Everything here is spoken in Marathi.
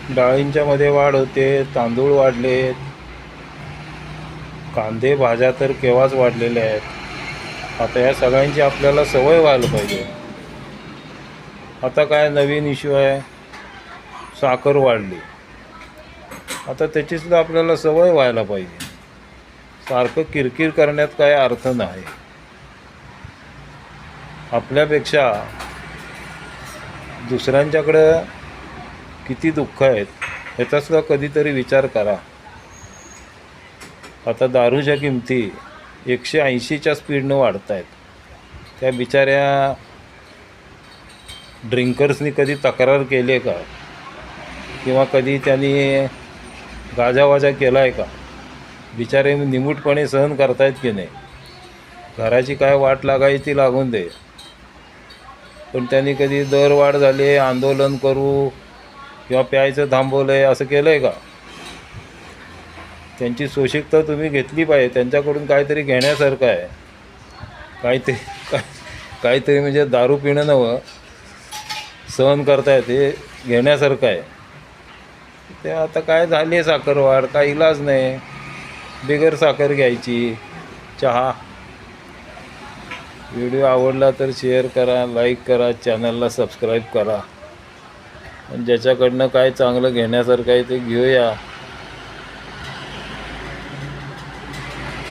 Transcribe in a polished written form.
डाळींच्या मध्ये वाढ होते, तांदूळ वाढले, कांदे भाज्या तर केव्हाच वाढलेल्या आहेत. आता या सगळ्यांची आपल्याला सवय व्हायला पाहिजे. आता काय नवीन इश्यू आहे, साखर वाढली. आता त्याचीसुद्धा आपल्याला सवय व्हायला पाहिजे. सारखं किरकिर करण्यात काय अर्थ नाही. आपल्यापेक्षा दुसऱ्यांच्याकडं किती दुःख आहेत ह्याचासुद्धा कधीतरी विचार करा. आता दारूच्या किमती 180च्या स्पीडनं वाढत आहेत. त्या बिचाऱ्या ड्रिंकर्सनी कधी तक्रार केली आहे का? किंवा कधी त्यांनी गाजावाजा केला आहे का? बिचारे निमूटपणे सहन करतायत की नाही? घराची काय वाट लागायची ती लागून दे, पण त्यांनी कधी दरवाढ झाली, आंदोलन करू किंवा प्यायचं थांबवलं आहे असं केलं आहे का? त्यांची सोशिकता तुम्ही घेतली पाहिजे. त्यांच्याकडून काहीतरी घेण्यासारखं आहे. काहीतरी म्हणजे दारू पिणं नवं, सहन करताय ते घेण्यासारखं आहे. ते आता काय झाली आहे साखरवाढ, काही इलाज नाही, बिगर साखर घ्यायची. चहा. व्हिडिओ आवडला तर शेअर करा, लाईक करा, चॅनलला सबस्क्राईब करा. आणि ज्याच्याकडनं काय चांगलं घेण्यासारखं आहे ते घेऊया.